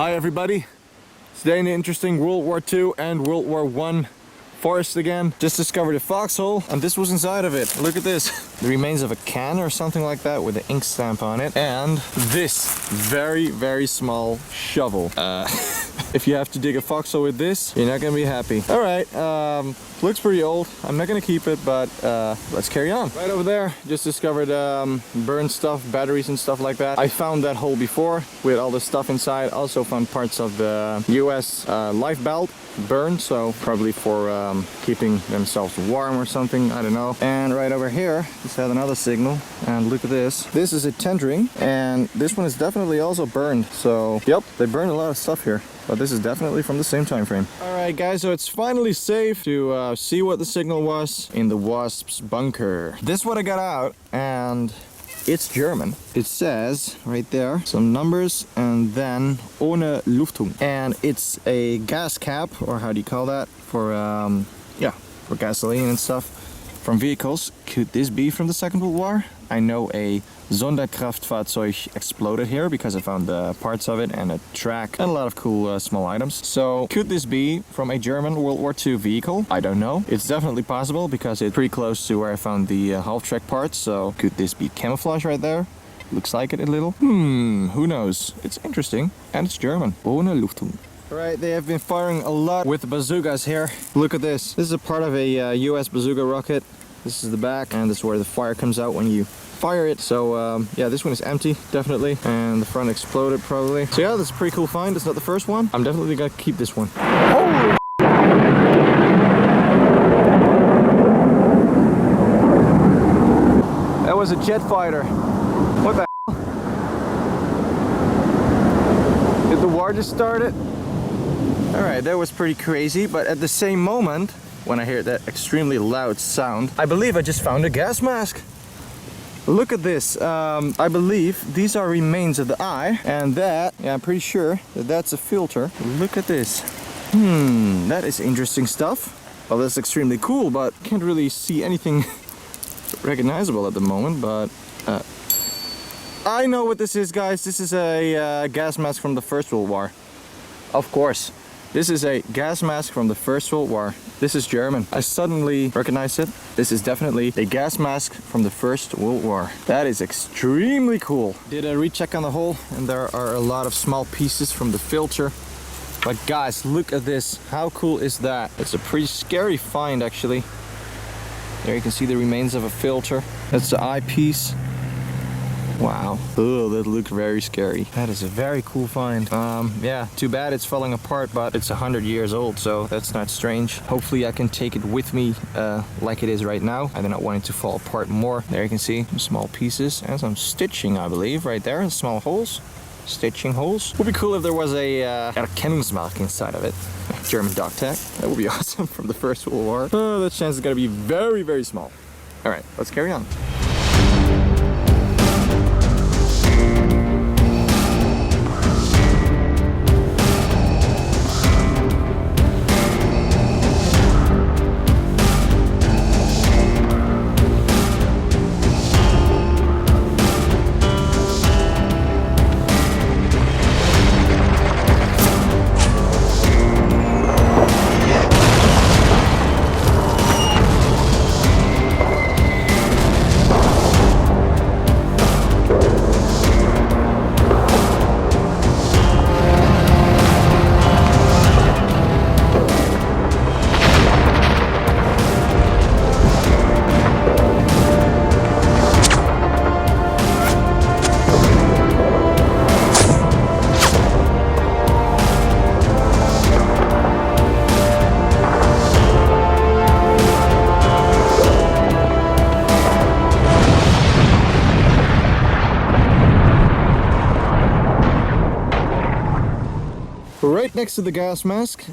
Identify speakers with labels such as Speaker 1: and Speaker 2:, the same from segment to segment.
Speaker 1: Hi everybody. Today in the interesting World War II and World War I forest again. Just discovered a foxhole and this was inside of it. Look at this. The remains of a can or something like that with an ink stamp on it. And this very small shovel. If you have to dig a foxhole with this, you're not gonna be happy. All right, looks pretty old. I'm not gonna keep it, but let's carry on. Right over there, just discovered burned stuff, batteries and stuff like that. I found that hole before with all the stuff inside. Also found parts of the US life belt burned, so probably for keeping themselves warm or something, I don't know. And right over here, this had another signal, and look at this. This is a tent ring, and this one is definitely also burned. So, yep, they burned a lot of stuff here. But this is definitely from the same time frame. Alright guys, so it's finally safe to see what the signal was in the Wasp's bunker. This is what I got out, and it's German. It says right there some numbers and then ohne Luftung. And it's a gas cap, or how do you call that? For, yeah, for gasoline and stuff from vehicles. Could this be from the Second World War? I know a Sonderkraftfahrzeug exploded here because I found the parts of it and a track and a lot of cool small items. So could this be from a German World War II vehicle? I don't know. It's definitely possible because it's pretty close to where I found the half-track parts. So could this be camouflage right there? Looks like it a little. Who knows? It's interesting and it's German. Ohne Luftung. Right, they have been firing a lot with the bazookas here. Look at this. This is a part of a US bazooka rocket. This is the back, and this is where the fire comes out when you fire it. So yeah, this one is empty, definitely, and the front exploded probably. So yeah, that's a pretty cool find. It's not the first one. I'm definitely gonna keep this one. Holy that was a jet fighter. What the hell? Did the war just start it? Alright, that was pretty crazy, but at the same moment, when I hear that extremely loud sound, I believe I just found a gas mask. Look at this. I believe these are remains of the eye, and that, yeah, I'm pretty sure that that's a filter. Look at this. That is interesting stuff. Well, that's extremely cool, but can't really see anything recognizable at the moment, but I know what this is, guys. This is a gas mask from the First World War. Of course. This is a gas mask from the First World War. This is German. I suddenly recognized it. This is definitely a gas mask from the First World War. That is extremely cool. Did a recheck on the hole, and there are a lot of small pieces from the filter. But guys, look at this. How cool is that? It's a pretty scary find, actually. There you can see the remains of a filter. That's the eyepiece. Wow. Oh, that looked very scary. That is a very cool find. Yeah, too bad it's falling apart, but it's 100 years old, so that's not strange. Hopefully I can take it with me like it is right now. I do not want it to fall apart more. There you can see some small pieces and some stitching, I believe, right there. Small holes. Stitching holes. Would be cool if there was a erkennungsmark inside of it. German dog tag. That would be awesome from the First World War. Oh, that chance is gonna be very small. Alright, let's carry on. Right next to the gas mask,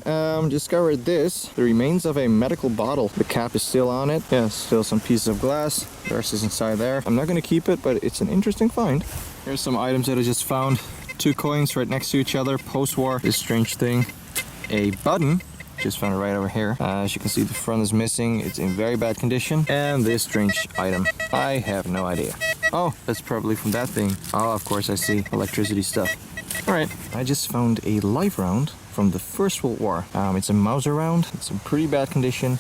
Speaker 1: discovered this, the remains of a medical bottle. The cap is still on it. Yeah, still some pieces of glass. The rest is inside there. I'm not gonna keep it, but it's an interesting find. Here's some items that I just found. 2 coins right next to each other, post-war. This strange thing. A button. Just found it right over here. As you can see, the front is missing. It's in very bad condition. And this strange item. I have no idea. Oh, that's probably from that thing. Oh, of course I see. Electricity stuff. Alright, I just found a live round from the First World War. It's a Mauser round. It's in pretty bad condition,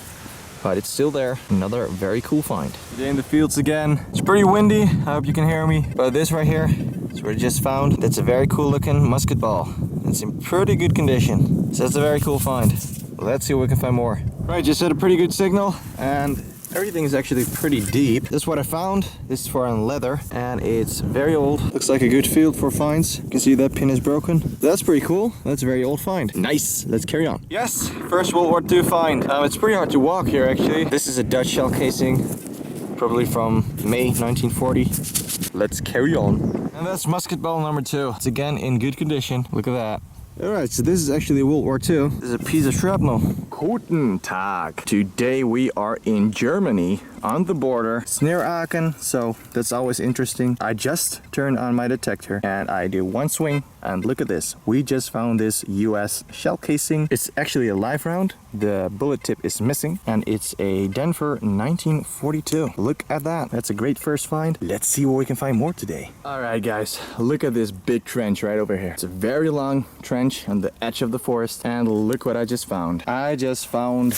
Speaker 1: but it's still there. Another very cool find. Today in the fields again. It's pretty windy. I hope you can hear me. But this right here is what I just found. That's a very cool looking musket ball. It's in pretty good condition. So that's a very cool find. Let's see if we can find more. Right, just had a pretty good signal and everything is actually pretty deep. This is what I found. This is for on leather and it's very old. Looks like a good field for finds. You can see that pin is broken. That's pretty cool. That's a very old find. Nice. Let's carry on. Yes, First World War II find. It's pretty hard to walk here actually. This is a Dutch shell casing, probably from May 1940. Let's carry on. And that's musket ball number 2. It's again in good condition. Look at that. Alright, so this is actually World War II. This is a piece of shrapnel. Guten Tag. Today we are in Germany, on the border. It's near Aachen, so that's always interesting. I just turned on my detector and I do one swing and look at this. We just found this US shell casing. It's actually a live round. The bullet tip is missing and it's a Denver 1942. Look at that. That's a great first find. Let's see what we can find more today. Alright guys, look at this big trench right over here. It's a very long trench on the edge of the forest and look what I just found. I just found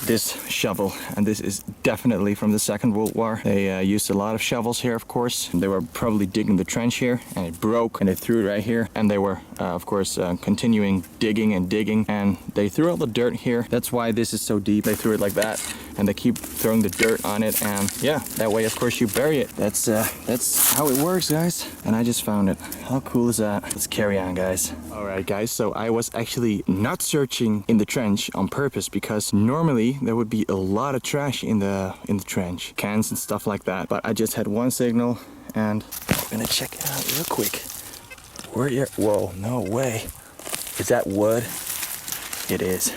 Speaker 1: this shovel and this is definitely from the Second World War. They used a lot of shovels here, of course. They were probably digging the trench here and it broke and they threw it right here and they were of course continuing digging and digging and they threw all the dirt here. That's why this is so deep. They threw it like that and they keep throwing the dirt on it and yeah, that way of course you bury it. That's how it works, guys. And I just found it. How cool is that? Let's carry on, guys. Alright guys, so I was actually not searching in the trench on purpose because normally there would be a lot of trash in the trench, cans and stuff like that, but I just had one signal and I'm gonna check it out real quick. Whoa, no way. Is that wood? It is.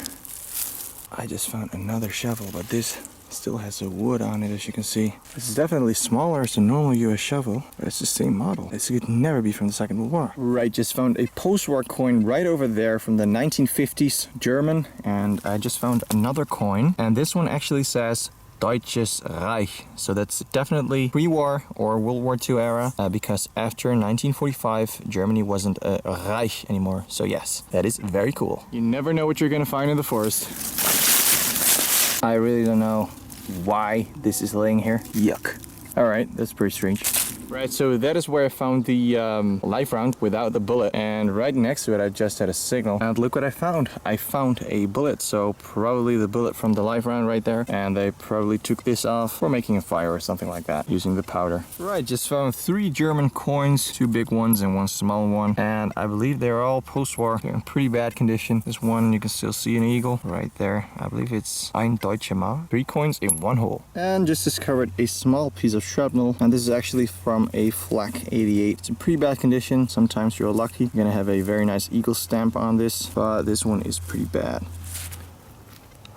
Speaker 1: I just found another shovel, but this still has a wood on it, as you can see. This is definitely smaller as a normal US shovel, but it's the same model. This could never be from the Second World War. Right, just found a post-war coin right over there from the 1950s German, and I just found another coin, and this one actually says Deutsches Reich. So that's definitely pre-war or World War II era, because after 1945 Germany wasn't a Reich anymore. So yes, that is very cool. You never know what you're gonna find in the forest. I really don't know why this is laying here. Yuck. Alright, that's pretty strange. Right, so that is where I found the live round without the bullet, and right next to it I just had a signal. And look what I found. I found a bullet, so probably the bullet from the live round right there, and they probably took this off for making a fire or something like that, using the powder. Right, just found 3 German coins, 2 big ones and 1 small one, and I believe they're all post-war. They're in pretty bad condition. This one you can still see an eagle right there. I believe it's ein Deutsche Mark. 3 coins in 1 hole. And just discovered a small piece of shrapnel, and this is actually from a flak 88. It's in pretty bad condition. Sometimes you're lucky. You're gonna have a very nice eagle stamp on this, but this one is pretty bad.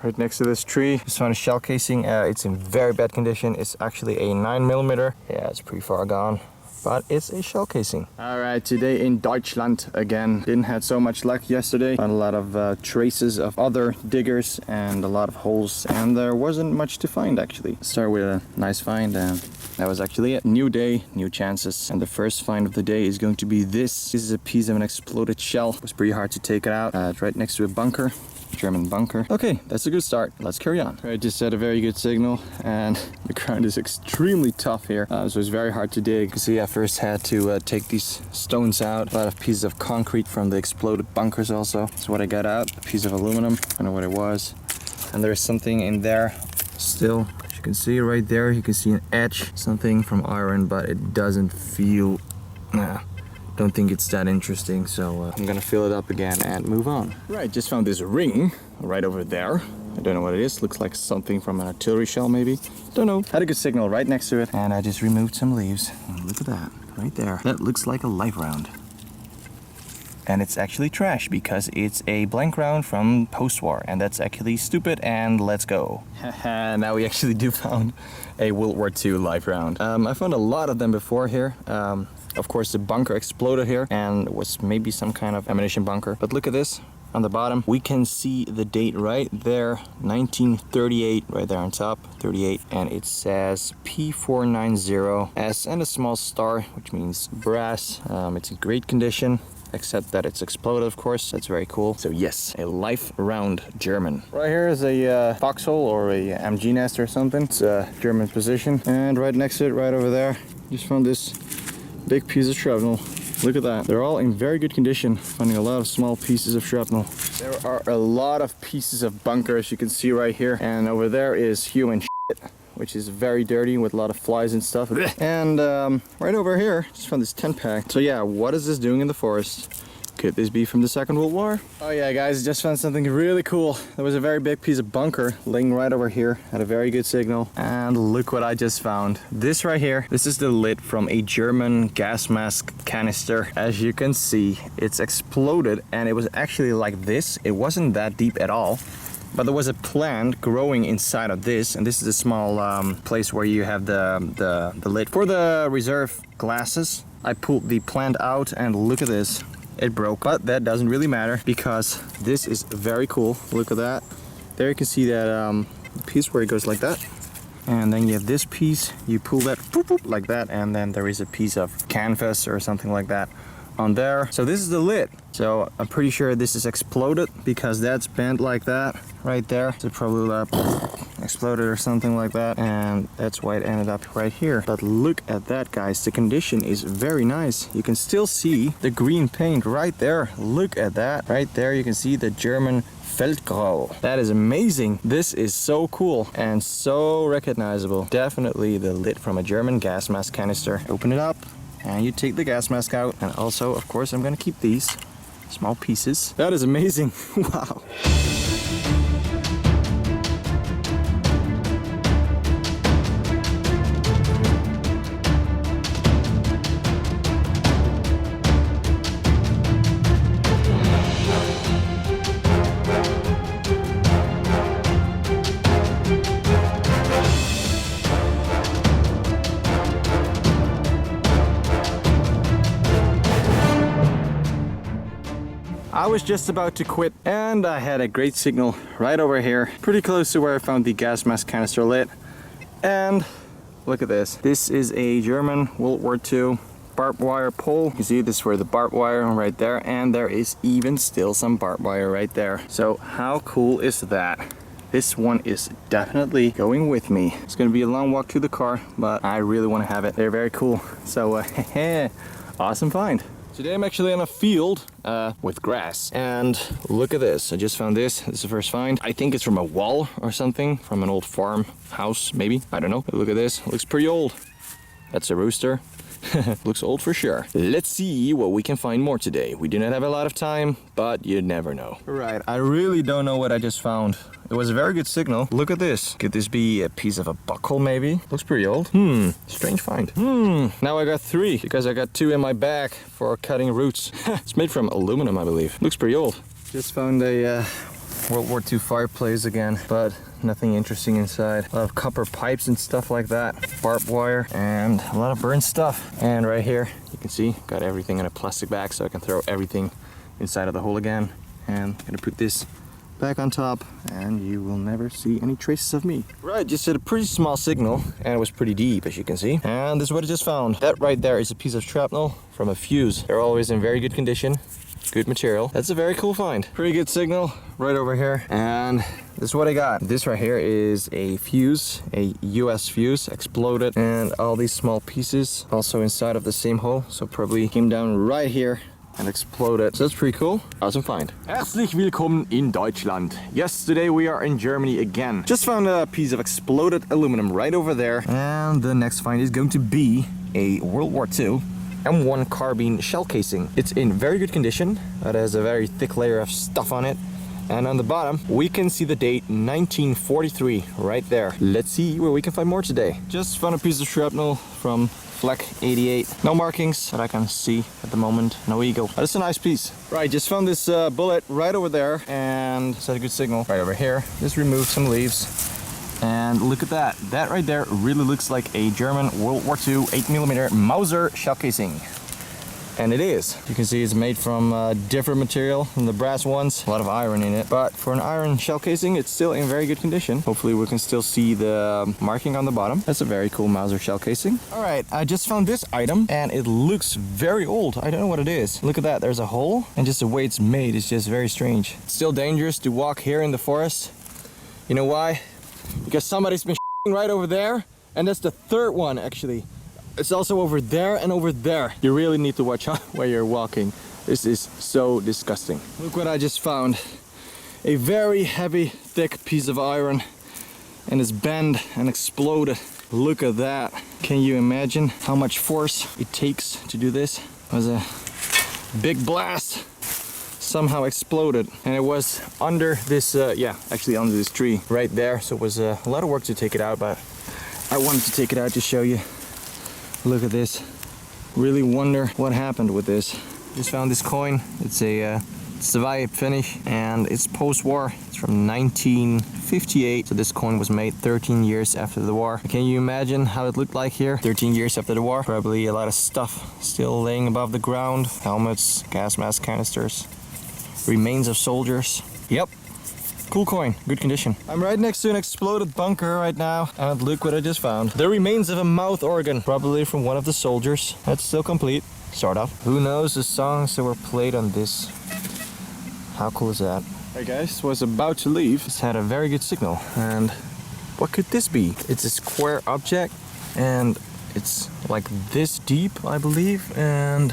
Speaker 1: Right next to this tree, just found a shell casing. It's in very bad condition. It's actually a 9mm. Yeah, it's pretty far gone, but it's a shell casing. Alright, today in Deutschland again. Didn't have so much luck yesterday. Found a lot of traces of other diggers and a lot of holes, and there wasn't much to find actually. Start with a nice find, and that was actually it. New day, new chances. And the first find of the day is going to be this. This is a piece of an exploded shell. It was pretty hard to take it out. It's right next to a bunker. German bunker. Okay, that's a good start. Let's carry on. I just had a very good signal and the ground is extremely tough here. So it's very hard to dig. You can see I first had to take these stones out. A lot of pieces of concrete from the exploded bunkers also. That's what I got out. A piece of aluminum. I don't know what it was. And there's something in there still. As you can see right there, you can see an edge. Something from iron, but it doesn't feel... Don't think it's that interesting, so I'm gonna fill it up again and move on. Right, just found this ring right over there. I don't know what it is. Looks like something from an artillery shell, maybe. Don't know. Had a good signal right next to it, and I just removed some leaves. And look at that, right there. That looks like a live round. And it's actually trash because it's a blank round from post-war, and that's actually stupid. And let's go. Now we actually do found a World War II live round. I found a lot of them before here. Of course, the bunker exploded here and it was maybe some kind of ammunition bunker. But look at this. on the bottom, we can see the date right there, 1938, right there on top, 38, and it says P490S and a small star, which means brass. It's in great condition, except that it's exploded, of course. That's very cool. So yes, a life-round German. Right here is a foxhole or a MG nest or something. It's a German position. And right next to it, right over there, just found this big piece of shrapnel. Look at that. They're all in very good condition. Finding a lot of small pieces of shrapnel. There are a lot of pieces of bunker, as you can see right here. And over there is human shit, which is very dirty with a lot of flies and stuff. And right over here, just found this tent pack. So yeah, what is this doing in the forest? Could this be from the Second World War? Oh yeah, guys, just found something really cool. There was a very big piece of bunker laying right over here. Had a very good signal. And look what I just found. This right here, this is the lid from a German gas mask canister. As you can see, it's exploded, and it was actually like this. It wasn't that deep at all. But there was a plant growing inside of this, and this is a small place where you have the lid. For the reserve glasses, I pulled the plant out, and look at this. It broke, but that doesn't really matter because this is very cool. Look at that. There you can see that piece where it goes like that. And then you have this piece, you pull that boop, boop, like that, and then there is a piece of canvas or something like that on there. So this is the lid. So I'm pretty sure this is exploded because that's bent like that right there. So probably exploded or something like that, and that's why it ended up right here. But look at that, guys. The condition is very nice. You can still see the green paint right there. Look at that. Right there you can see the German Feldgrau. That is amazing. This is so cool and so recognizable. Definitely the lid from a German gas mask canister. Open it up and you take the gas mask out. And also, of course, I'm gonna keep these small pieces. That is amazing. Wow. I was just about to quit and I had a great signal right over here, pretty close to where I found the gas mask canister lid. And look at this. This is a German World War II barbed wire pole. You can see this is where the barbed wire right there, and there is even still some barbed wire right there. So how cool is that? This one is definitely going with me. It's gonna be a long walk to the car, but I really want to have it. They're very cool. So awesome find. Today I'm actually on a field with grass, and look at this. I just found this. This is the first find. I think it's from a wall or something, from an old farm house maybe. I don't know. But look at this. It looks pretty old. That's a rooster. Looks old for sure. Let's see what we can find more today. We do not have a lot of time, but you never know. Right, I really don't know what I just found. It was a very good signal. Look at this. Could this be a piece of a buckle maybe? Looks pretty old. Strange find. Now I got 3 because I got 2 in my bag for cutting roots. It's made from aluminum, I believe. Looks pretty old. Just found a World War II fireplace again, but nothing interesting inside. A lot of copper pipes and stuff like that. Barbed wire and a lot of burnt stuff. And right here, you can see, got everything in a plastic bag so I can throw everything inside of the hole again. And I'm gonna put this back on top and you will never see any traces of me. Right, just had a pretty small signal and it was pretty deep, as you can see. And this is what I just found. That right there is a piece of shrapnel from a fuse. They're always in very good condition. Good material. That's a very cool find. Pretty good signal right over here. And this is what I got. This right here is a fuse, a US fuse, exploded, and all these small pieces also inside of the same hole. So probably came down right here and exploded. So that's pretty cool. Awesome find. Herzlich willkommen in Deutschland. Yes, today we are in Germany again. Just found a piece of exploded aluminum right over there. And the next find is going to be a World War II M1 carbine shell casing. It's in very good condition. It has a very thick layer of stuff on it. And on the bottom, we can see the date 1943 right there. Let's see where we can find more today. Just found a piece of shrapnel from Flak 88. No markings that I can see at the moment. No eagle. But it's a nice piece. Right, just found this bullet right over there and it's had a good signal right over here. Just removed some leaves. And look at that. That right there really looks like a German World War II 8mm Mauser shell casing. And it is. You can see it's made from different material than the brass ones. A lot of iron in it. But for an iron shell casing, it's still in very good condition. Hopefully we can still see the marking on the bottom. That's a very cool Mauser shell casing. All right, I just found this item and it looks very old. I don't know what it is. Look at that, there's a hole, and just the way it's made is just very strange. It's still dangerous to walk here in the forest. You know why? Because somebody's been right over there, and that's the third one actually. It's also over there and over there. You really need to watch out where you're walking. This is so disgusting. Look what I just found. A very heavy, thick piece of iron, and it's bent and exploded. Look at that. Can you imagine how much force it takes to do this? It was a big blast. Somehow exploded, and it was under this actually under this tree right there, so it was a lot of work to take it out, but I wanted to take it out to show you. Look at this. Really wonder what happened with this. Just found this coin. It's a WW1 and it's post-war. It's from 1958, so this coin was made 13 years after the war. Can you imagine how it looked like here 13 years after the war? Probably a lot of stuff still laying above the ground. Helmets, gas mask canisters, remains of soldiers. Yep, cool coin, good condition. I'm right next to an exploded bunker right now, and look what I just found. The remains of a mouth organ, probably from one of the soldiers. That's still complete, sort of. Who knows the songs that were played on this? How cool is that? Hey guys, was about to leave. It's had a very good signal, and what could this be? It's a square object, and it's like this deep, I believe, and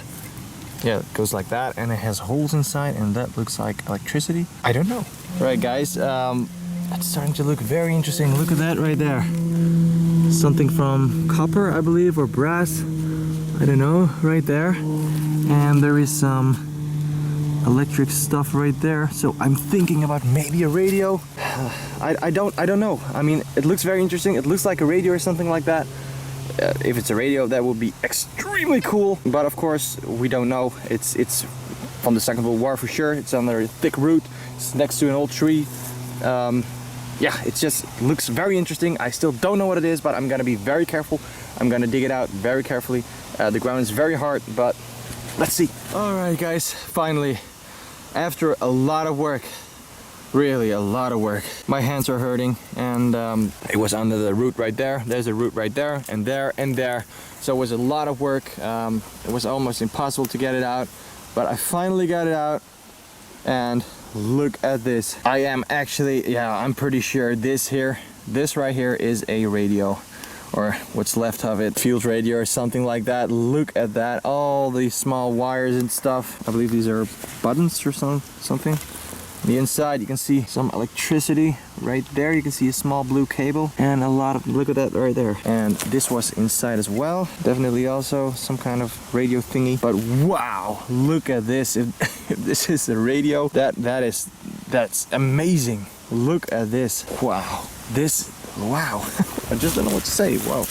Speaker 1: yeah, it goes like that, and it has holes inside, and that looks like electricity. I don't know. Right, guys, it's starting to look very interesting. Look at that right there. Something from copper, I believe, or brass. I don't know, right there. And there is some electric stuff right there. So I'm thinking about maybe a radio. I don't know. I mean, it looks very interesting. It looks like a radio or something like that. If it's a radio, that would be extremely cool, but of course we don't know. It's from the Second World War for sure. It's under a thick root. It's next to an old tree. Yeah, it just looks very interesting. I still don't know what it is, but I'm gonna be very careful. I'm gonna dig it out very carefully. The ground is very hard, but let's see. All right, guys, finally, after a lot of work, really a lot of work, my hands are hurting, and it was under the root right there. There's a root right there and there and there, so it was a lot of work. It was almost impossible to get it out, but I finally got it out, and look at this. I am actually, yeah, I'm pretty sure this right here is a radio, or what's left of it, field radio or something like that. Look at that, all these small wires and stuff. I believe these are buttons or something. On the inside you can see some electricity right there. You can see a small blue cable and a lot of, look at that right there. And this was inside as well, definitely also some kind of radio thingy. But wow, look at this. If this is a radio, that's amazing. Look at this. Wow, wow. I just don't know what to say. Wow,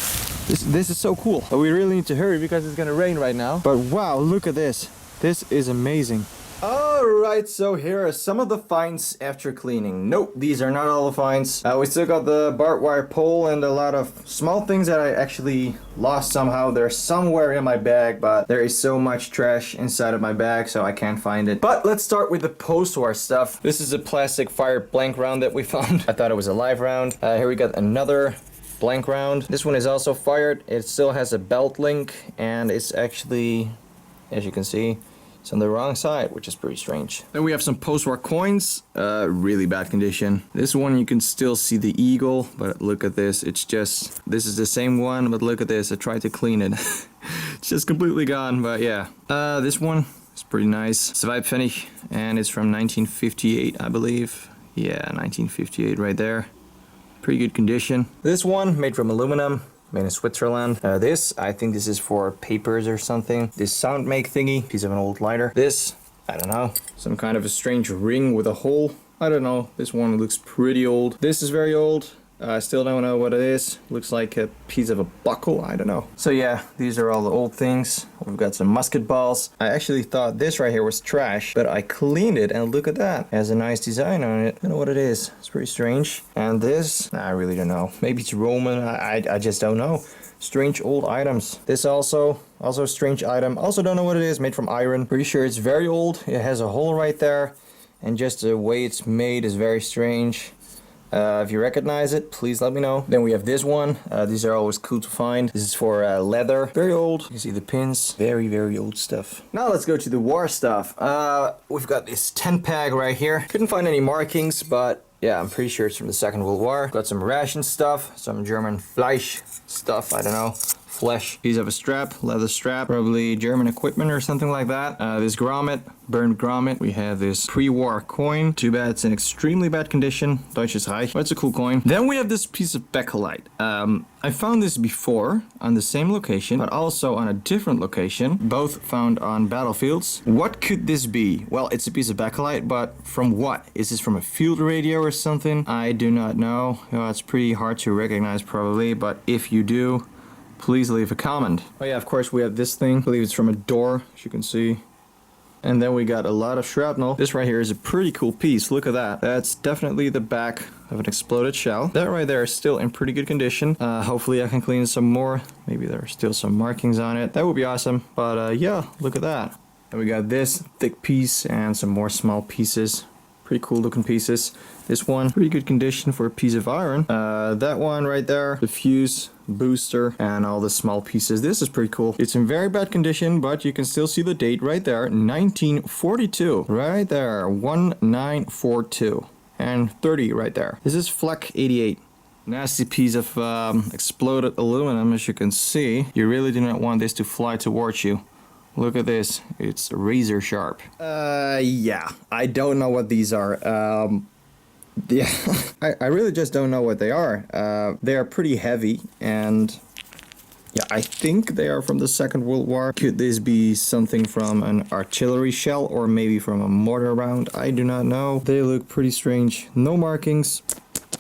Speaker 1: this is so cool. But we really need to hurry because it's gonna rain right now. But wow, look at this. This is amazing. Alright, so here are some of the finds after cleaning. Nope, these are not all the finds. We still got the barbed wire pole and a lot of small things that I actually lost somehow. They're somewhere in my bag, but there is so much trash inside of my bag, so I can't find it. But let's start with the post-war stuff. This is a plastic fire blank round that we found. I thought it was a live round. Here we got another blank round. This one is also fired. It still has a belt link, and it's actually, as you can see, it's on the wrong side, which is pretty strange. Then we have some post-war coins, really bad condition. This one you can still see the eagle, but look at this. It's just, this is the same one, but look at this. I tried to clean it. It's just completely gone, but yeah. This one is pretty nice. WW1, and it's from 1958, I believe. Yeah, 1958 right there. Pretty good condition. This one made from aluminum. Made in Switzerland. This, I think this is for papers or something. This sound make thingy, piece of an old lighter. This, I don't know, some kind of a strange ring with a hole. I don't know, this one looks pretty old. This is very old. I still don't know what it is. Looks like a piece of a buckle, I don't know. So yeah, these are all the old things. We've got some musket balls. I actually thought this right here was trash, but I cleaned it and look at that. It has a nice design on it. I don't know what it is. It's pretty strange. And this, I really don't know. Maybe it's Roman, I just don't know. strange old items. This also a strange item. Also don't know what it is. Made from iron. Pretty sure it's very old. It has a hole right there, and just the way it's made is very strange. If you recognize it, please let me know. Then we have this one. These are always cool to find. This is for leather. Very old. You can see the pins. Very, very old stuff. Now let's go to the war stuff. We've got this 10-pack right here. Couldn't find any markings, but yeah, I'm pretty sure it's from the Second World War. Got some ration stuff, some German Fleisch stuff, I don't know. Flesh. Piece of a strap, leather strap, probably German equipment or something like that. This grommet, burned grommet. We have this pre-war coin. Too bad it's in extremely bad condition. Deutsches Reich. But it's a cool coin. Then we have this piece of bakelite. I found this before on the same location, but also on a different location. Both found on battlefields. What could this be? Well, it's a piece of bakelite, but from what? Is this from a field radio or something? I do not know. It's pretty hard to recognize probably, but if you do, please leave a comment. Oh yeah, of course we have this thing. I believe it's from a door, as you can see. And then we got a lot of shrapnel. This right here is a pretty cool piece. Look at that. That's definitely the back of an exploded shell. That right there is still in pretty good condition. Hopefully I can clean some more. Maybe there are still some markings on it. That would be awesome. But yeah, look at that. And we got this thick piece and some more small pieces. Pretty cool looking pieces. This one, pretty good condition for a piece of iron. That one right there, the fuse, booster, and all the small pieces. This is pretty cool. It's in very bad condition, but you can still see the date right there, 1942. Right there, 1942. And 30 right there. This is Flak 88. Nasty piece of exploded aluminum, as you can see. You really do not want this to fly towards you. Look at this, it's razor sharp. Yeah, I don't know what these are. Yeah, I really just don't know what they are. They are pretty heavy, and yeah, I think they are from the Second World War. Could this be something from an artillery shell or maybe from a mortar round? I do not know. They look pretty strange. No markings.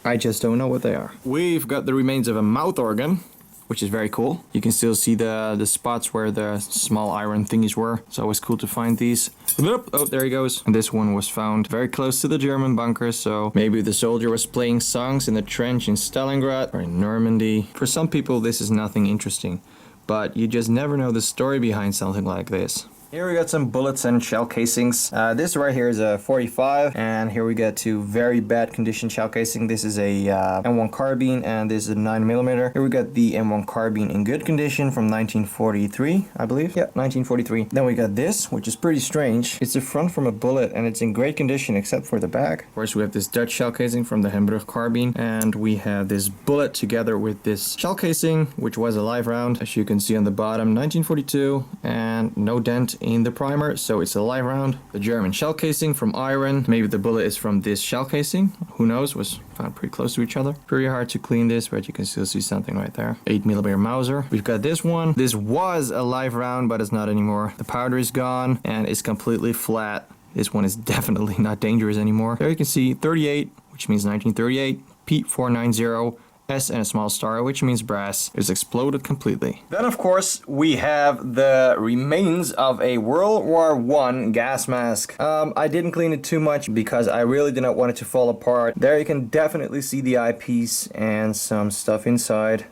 Speaker 1: I just don't know what they are. We've got the remains of a mouth organ, which is very cool. You can still see the spots where the small iron thingies were. It's always cool to find these. Oh, there he goes. And this one was found very close to the German bunker, so maybe the soldier was playing songs in the trench in Stalingrad or in Normandy. For some people, this is nothing interesting, but you just never know the story behind something like this. Here we got some bullets and shell casings. This right here is a 45, and here we get two very bad condition shell casing. This is a M1 carbine, and this is a 9mm. Here we got the M1 carbine in good condition from 1943, I believe. Yeah, 1943. Then we got this, which is pretty strange. It's the front from a bullet, and it's in great condition except for the back. Of course, we have this Dutch shell casing from the Hembrugh carbine, and we have this bullet together with this shell casing, which was a live round, as you can see on the bottom, 1942, and no dent in the primer, so it's a live round. The German shell casing from iron. Maybe the bullet is from this shell casing. Who knows? Was found pretty close to each other. Pretty hard to clean this, but you can still see something right there. 8mm Mauser. We've got this one. This was a live round, but it's not anymore. The powder is gone and it's completely flat. This one is definitely not dangerous anymore. There you can see 38, which means 1938. P490. S and a small star, which means brass, is exploded completely. Then of course we have the remains of a World War I gas mask. I didn't clean it too much because I really did not want it to fall apart. There you can definitely see the eyepiece and some stuff inside.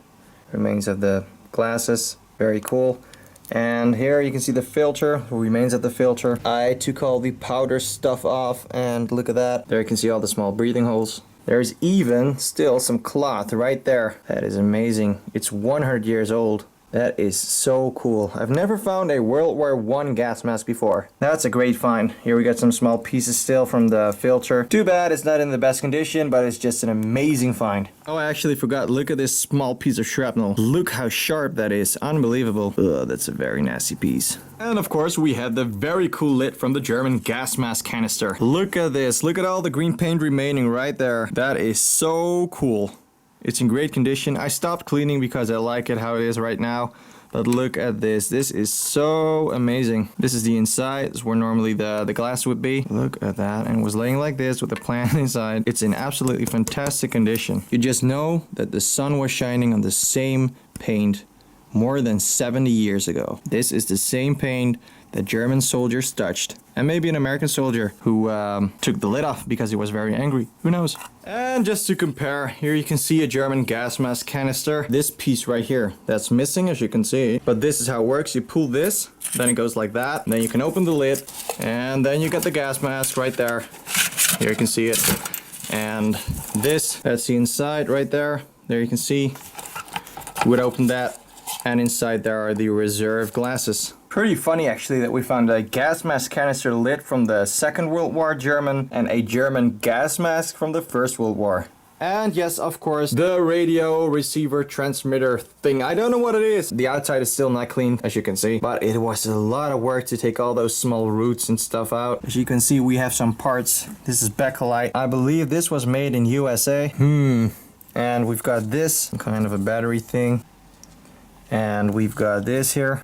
Speaker 1: Remains of the glasses, very cool. And here you can see the filter, the remains of the filter. I took all the powder stuff off, and look at that. There you can see all the small breathing holes. There's even still some cloth right there. That is amazing. It's 100 years old. That is so cool. I've never found a World War I gas mask before. That's a great find. Here we got some small pieces still from the filter. Too bad it's not in the best condition, but it's just an amazing find. Oh, I actually forgot. Look at this small piece of shrapnel. Look how sharp that is. Unbelievable. Ugh, that's a very nasty piece. And of course, we have the very cool lid from the German gas mask canister. Look at this. Look at all the green paint remaining right there. That is so cool. It's in great condition. I stopped cleaning because I like it how it is right now. But look at this. This is so amazing. This is the inside. This is where normally the glass would be. Look at that. And it was laying like this with the plant inside. It's in absolutely fantastic condition. You just know that the sun was shining on the same paint more than 70 years ago. This is the same paint that German soldiers touched. And maybe an American soldier who took the lid off because he was very angry. Who knows? And just to compare, here you can see a German gas mask canister. This piece right here, that's missing as you can see. But this is how it works. You pull this, then it goes like that. Then you can open the lid and then you get the gas mask right there. Here you can see it. And this, that's the inside right there. There you can see. You would open that and inside there are the reserve glasses. Pretty funny actually that we found a gas mask canister lid from the Second World War German and a German gas mask from the First World War. And yes, of course, the radio receiver transmitter thing. I don't know what it is. The outside is still not clean, as you can see. But it was a lot of work to take all those small roots and stuff out. As you can see, we have some parts. This is bakelite. I believe this was made in USA. And we've got this, kind of a battery thing. And we've got this here.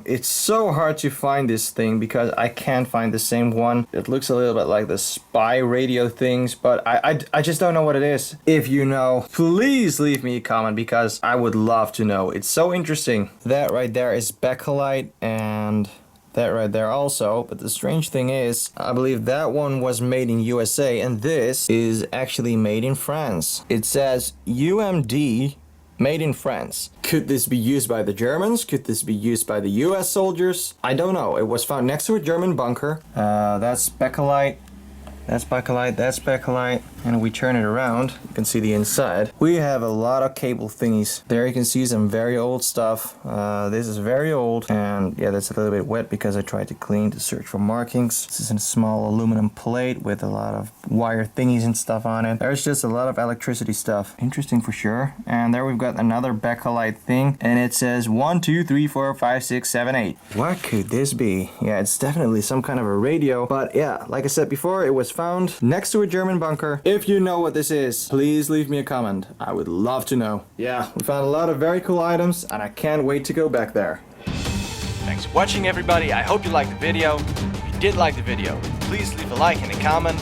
Speaker 1: It's so hard to find this thing because I can't find the same one. It looks a little bit like the spy radio things, but I just don't know what it is. If you know, please leave me a comment because I would love to know. It's so interesting. That right there is bakelite and that right there also. But the strange thing is, I believe that one was made in USA and this is actually made in France. It says UMD made in France. Could this be used by the Germans? Could this be used by the US soldiers? I don't know. It was found next to a German bunker. That's bakelite. That's bakelite, that's bakelite. And we turn it around, you can see the inside. We have a lot of cable thingies. There you can see some very old stuff. This is very old. And yeah, that's a little bit wet because I tried to clean to search for markings. This is a small aluminum plate with a lot of wire thingies and stuff on it. There's just a lot of electricity stuff. Interesting for sure. And there we've got another bakelite thing. And it says 1, 2, 3, 4, 5, 6, 7, 8. What could this be? Yeah, it's definitely some kind of a radio. But yeah, like I said before, it was found next to a German bunker. If you know what this is, please leave me a comment. I would love to know. Yeah, we found a lot of very cool items and I can't wait to go back there. Thanks for watching everybody. I hope you liked the video. If you did like the video, please leave a like and a comment.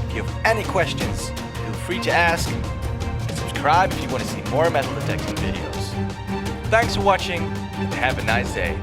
Speaker 1: If you have any questions, feel free to ask. And subscribe if you want to see more metal detecting videos. Thanks for watching and have a nice day.